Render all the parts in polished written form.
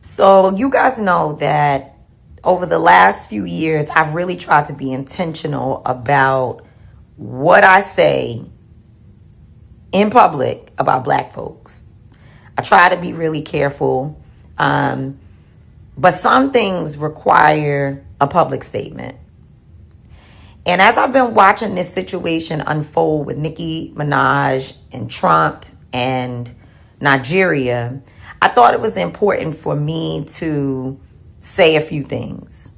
So you guys know that over the last few years, I've really tried to be intentional about what I say in public about Black folks. I try to be really careful, but some things require a public statement. And as I've been watching this situation unfold with Nicki Minaj and Trump and Nigeria, I thought it was important for me to say a few things.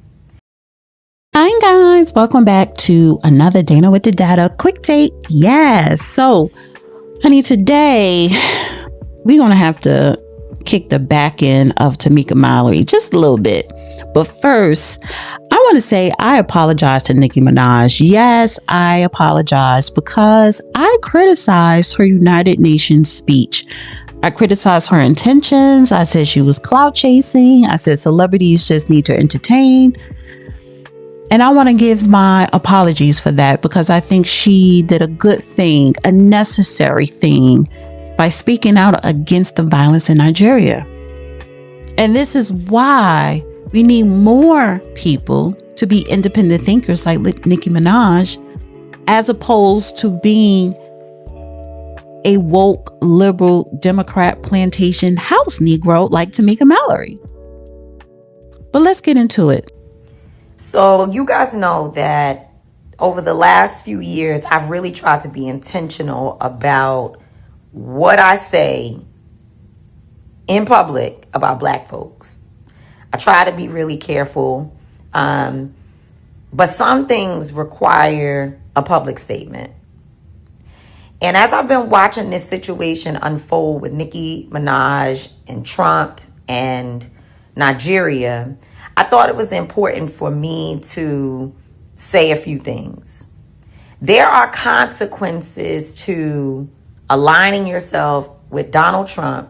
Hi guys, welcome back to another Dana with the Data quick take. Yes, so honey, today we're gonna have to kick the back end of Tamika Mallory just a little bit. But first, I want to say I apologize to Nicki Minaj. Yes, I apologize because I criticized her United Nations speech. I criticized her intentions. I said she was clout chasing. I said celebrities just need to entertain. And I want to give my apologies for that because I think she did a good thing, a necessary thing, by speaking out against the violence in Nigeria. And this is why we need more people to be independent thinkers like Nicki Minaj, as opposed to being a woke, liberal, Democrat, plantation house Negro like Tamika Mallory. But let's get into it. So you guys know that over the last few years, I've really tried to be intentional about what I say in public about Black folks. I try to be really careful, but some things require a public statement. And as I've been watching this situation unfold with Nicki Minaj and Trump and Nigeria, I thought it was important for me to say a few things. There are consequences to aligning yourself with Donald Trump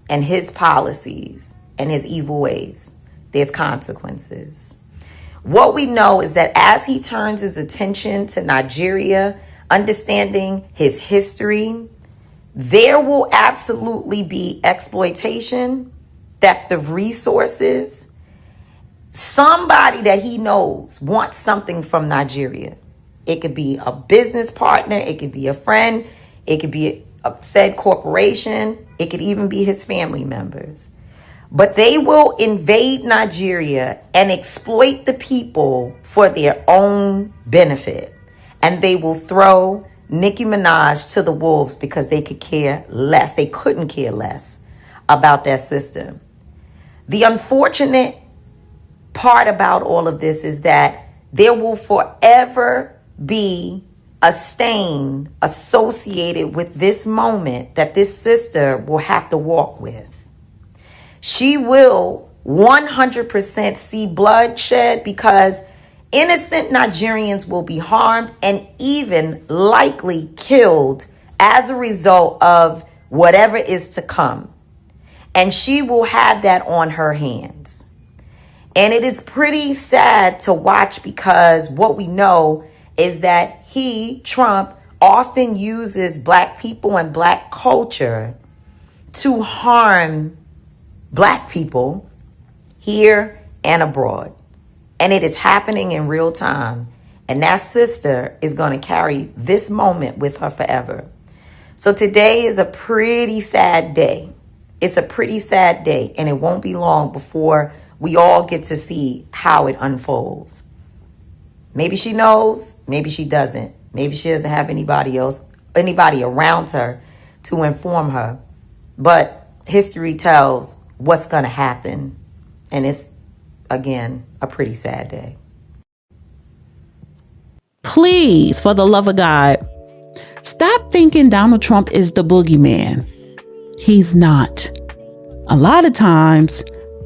and his policies and his evil ways. There's consequences. What we know is that as he turns his attention to Nigeria, understanding his history, there will absolutely be exploitation, theft of resources. Somebody that he knows wants something from Nigeria. It could be a business partner, it could be a friend, it could be a said corporation, it could even be his family members. But they will invade Nigeria and exploit the people for their own benefit. And they will throw Nicki Minaj to the wolves because they could care less. They couldn't care less about that system. The unfortunate part about all of this is that there will forever be a stain associated with this moment that this sister will have to walk with. She will 100% see bloodshed because innocent Nigerians will be harmed and even likely killed as a result of whatever is to come. And she will have that on her hands. And it is pretty sad to watch because what we know is that Trump, often uses Black people and Black culture to harm Black people here and abroad. And it is happening in real time. And that sister is going to carry this moment with her forever. So today is a pretty sad day. It's a pretty sad day. And it won't be long before we all get to see how it unfolds. Maybe she knows, maybe she doesn't. Maybe she doesn't have anybody around her to inform her. But history tells what's going to happen. And it's, again, a pretty sad day. Please, for the love of God, stop thinking Donald Trump is the boogeyman. He's not. A lot of times,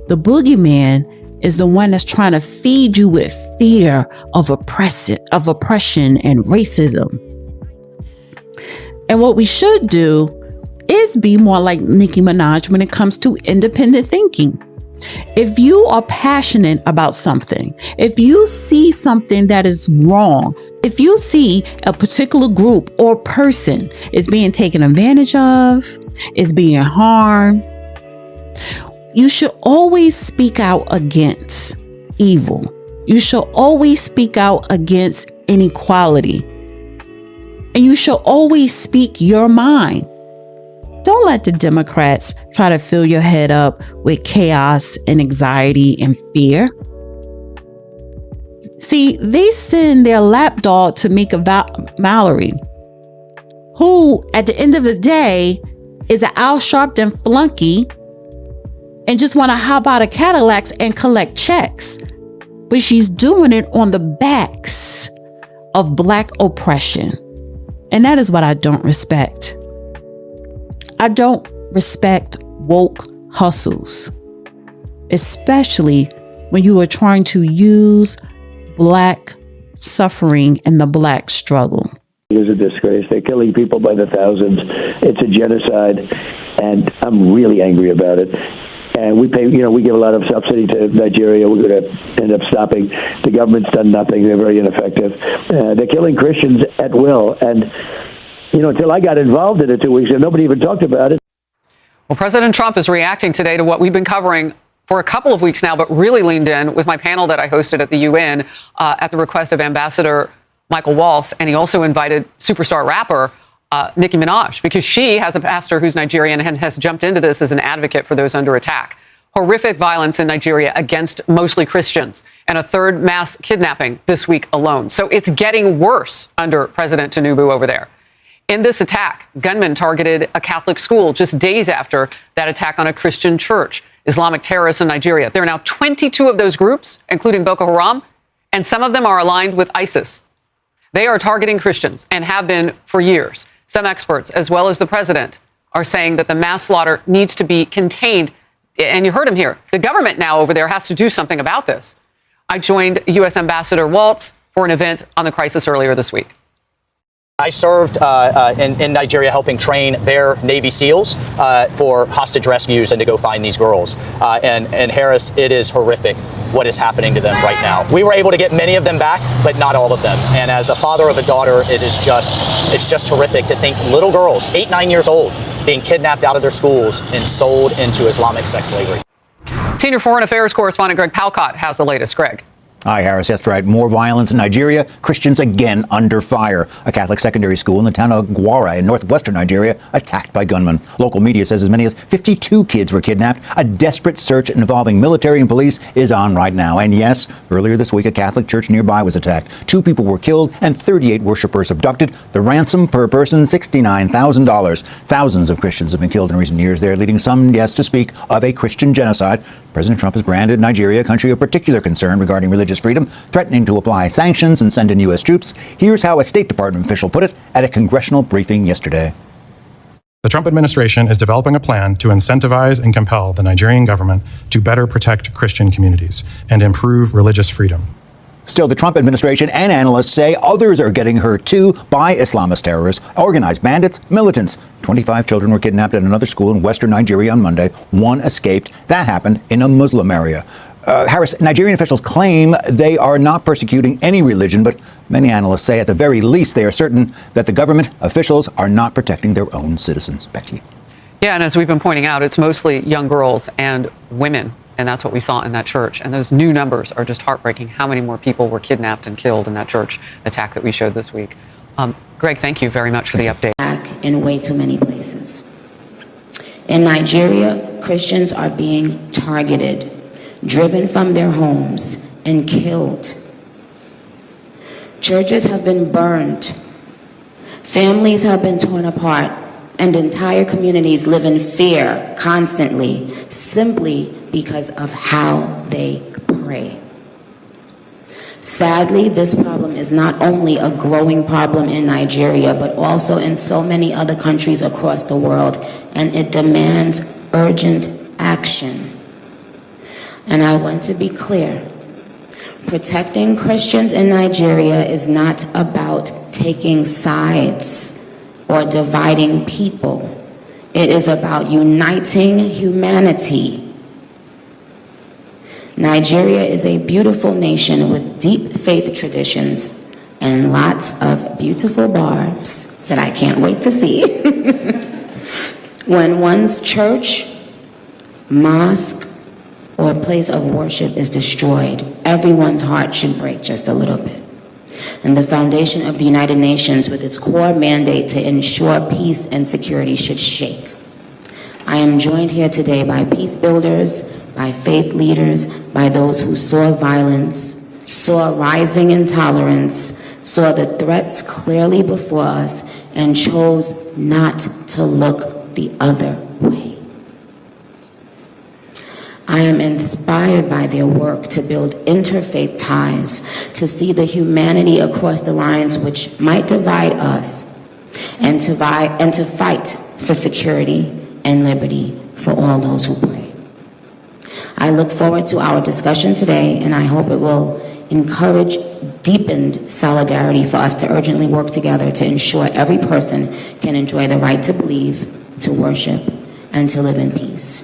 the boogeyman is the one that's trying to feed you with fear of oppression and racism. And what we should do is be more like Nicki Minaj when it comes to independent thinking. If you are passionate about something, if you see something that is wrong, if you see a particular group or person is being taken advantage of, is being harmed, you should always speak out against evil. You should always speak out against inequality. And you should always speak your mind. Don't let the Democrats try to fill your head up with chaos and anxiety and fear. See, they send their lapdog to Tamika Mallory, who at the end of the day is an Al Sharpton flunky and just want to hop out of Cadillacs and collect checks. But she's doing it on the backs of Black oppression. And that is what I don't respect. I don't respect woke hustles, especially when you are trying to use Black suffering and the Black struggle. It is a disgrace. They're killing people by the thousands. It's a genocide, and I'm really angry about it. And we pay, we give a lot of subsidy to Nigeria. We're going to end up stopping. The government's done nothing. They're very ineffective. They're killing Christians at will. And, until I got involved in it 2 weeks ago, nobody even talked about it. Well, President Trump is reacting today to what we've been covering for a couple of weeks now, but really leaned in with my panel that I hosted at the UN at the request of Ambassador Michael Waltz. And he also invited superstar rapper Nicki Minaj, because she has a pastor who's Nigerian and has jumped into this as an advocate for those under attack. Horrific violence in Nigeria against mostly Christians, and a third mass kidnapping this week alone. So it's getting worse under President Tinubu over there. In this attack, gunmen targeted a Catholic school just days after that attack on a Christian church. Islamic terrorists in Nigeria. There are now 22 of those groups, including Boko Haram, and some of them are aligned with ISIS. They are targeting Christians and have been for years. Some experts, as well as the president, are saying that the mass slaughter needs to be contained. And you heard him here. The government now over there has to do something about this. I joined U.S. Ambassador Waltz for an event on the crisis earlier this week. I served in Nigeria helping train their Navy SEALs for hostage rescues and to go find these girls. And Harris, it is horrific what is happening to them right now. We were able to get many of them back, but not all of them. And as a father of a daughter, it's just horrific to think little girls, 8, 9 years old, being kidnapped out of their schools and sold into Islamic sex slavery. Senior Foreign Affairs correspondent Greg Palcott has the latest. Greg. Hi, Harris. That's right. More violence in Nigeria. Christians again under fire. A Catholic secondary school in the town of Gwara in northwestern Nigeria attacked by gunmen. Local media says as many as 52 kids were kidnapped. A desperate search involving military and police is on right now. And yes, earlier this week, a Catholic church nearby was attacked. 2 people were killed and 38 worshipers abducted. The ransom per person, $69,000. Thousands of Christians have been killed in recent years there, leading some, yes, to speak of a Christian genocide. President Trump has branded Nigeria a country of particular concern regarding religious freedom, threatening to apply sanctions and send in U.S. troops. Here's how a State Department official put it at a congressional briefing yesterday. The Trump administration is developing a plan to incentivize and compel the Nigerian government to better protect Christian communities and improve religious freedom. Still, the Trump administration and analysts say others are getting hurt, too, by Islamist terrorists, organized bandits, militants. 25 children were kidnapped at another school in western Nigeria on Monday. 1 escaped. That happened in a Muslim area. Harris, Nigerian officials claim they are not persecuting any religion, but many analysts say at the very least they are certain that the government officials are not protecting their own citizens. Back to you. Yeah, and as we've been pointing out, it's mostly young girls and women. And that's what we saw in that church. And those new numbers are just heartbreaking. How many more people were kidnapped and killed in that church attack that we showed this week? Greg, thank you very much for the update. In way too many places. In Nigeria, Christians are being targeted, driven from their homes, and killed. Churches have been burned. Families have been torn apart. And entire communities live in fear constantly, simply because of how they pray. Sadly, this problem is not only a growing problem in Nigeria, but also in so many other countries across the world, and it demands urgent action. And I want to be clear. Protecting Christians in Nigeria is not about taking sides or dividing people. It is about uniting humanity. Nigeria is a beautiful nation with deep faith traditions and lots of beautiful barbs that I can't wait to see. When one's church mosque or place of worship is destroyed, everyone's heart should break just a little bit. And the foundation of the United Nations, with its core mandate to ensure peace and security, should shake. I am joined here today by peace builders, by faith leaders, by those who saw violence, saw rising intolerance, saw the threats clearly before us, and chose not to look the other way. I am inspired by their work to build interfaith ties, to see the humanity across the lines which might divide us, and to fight for security and liberty for all those who pray. I look forward to our discussion today, and I hope it will encourage deepened solidarity for us to urgently work together to ensure every person can enjoy the right to believe, to worship, and to live in peace.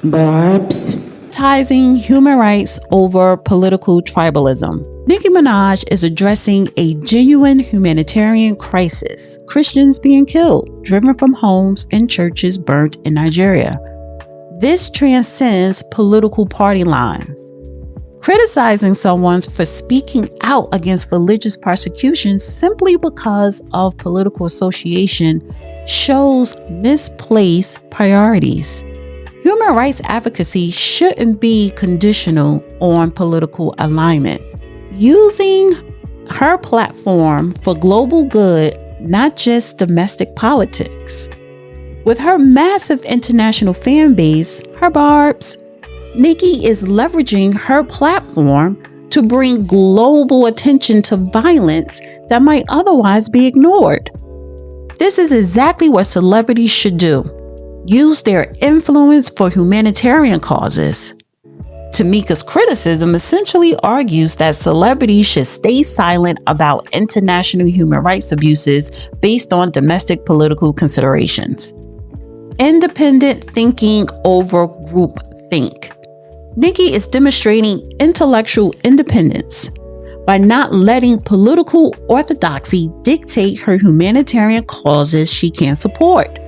Barbs. Prioritizing human rights over political tribalism. Nicki Minaj is addressing a genuine humanitarian crisis. Christians being killed, driven from homes and churches burnt in Nigeria. This transcends political party lines. Criticizing someone for speaking out against religious persecution simply because of political association shows misplaced priorities. Human rights advocacy shouldn't be conditional on political alignment. Using her platform for global good, not just domestic politics. With her massive international fan base, her barbs, Nicki is leveraging her platform to bring global attention to violence that might otherwise be ignored. This is exactly what celebrities should do. Use their influence for humanitarian causes. Tamika's criticism essentially argues that celebrities should stay silent about international human rights abuses based on domestic political considerations. Independent thinking over groupthink. Nicki is demonstrating intellectual independence by not letting political orthodoxy dictate her humanitarian causes she can support.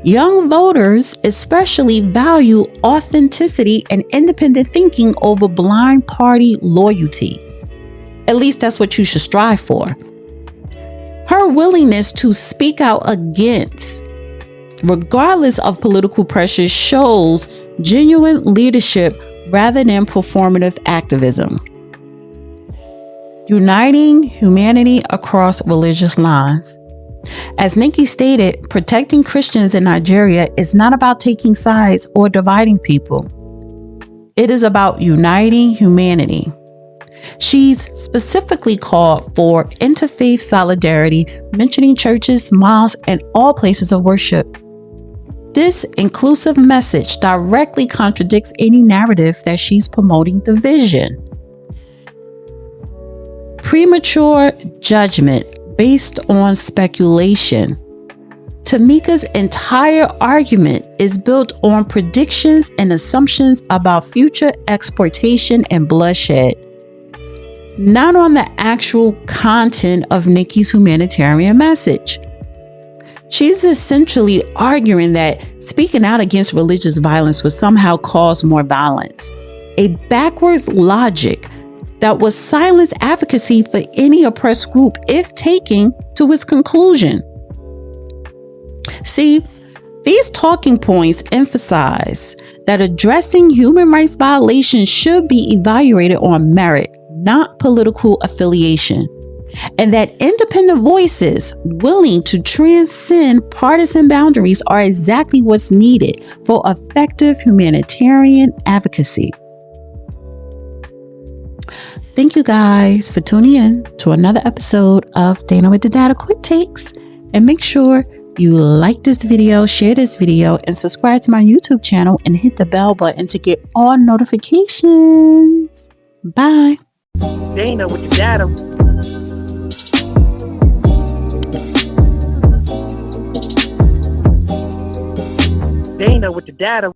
Young voters especially value authenticity and independent thinking over blind party loyalty. At least that's what you should strive for. Her willingness to speak out against, regardless of political pressure, shows genuine leadership rather than performative activism. Uniting humanity across religious lines. As Nicki stated, protecting Christians in Nigeria is not about taking sides or dividing people. It is about uniting humanity. She's specifically called for interfaith solidarity, mentioning churches, mosques, and all places of worship. This inclusive message directly contradicts any narrative that she's promoting division. Premature judgment based on speculation. Tamika's entire argument is built on predictions and assumptions about future exploitation and bloodshed, not on the actual content of Nicki's humanitarian message. She's essentially arguing that speaking out against religious violence would somehow cause more violence, a backwards logic that would silence advocacy for any oppressed group if taken to its conclusion. See, these talking points emphasize that addressing human rights violations should be evaluated on merit, not political affiliation, and that independent voices willing to transcend partisan boundaries are exactly what's needed for effective humanitarian advocacy. Thank you guys for tuning in to another episode of Dana with the Data Quick Takes. And make sure you like this video, share this video, and subscribe to my YouTube channel and hit the bell button to get all notifications. Bye. Dana with the data. Dana with the data.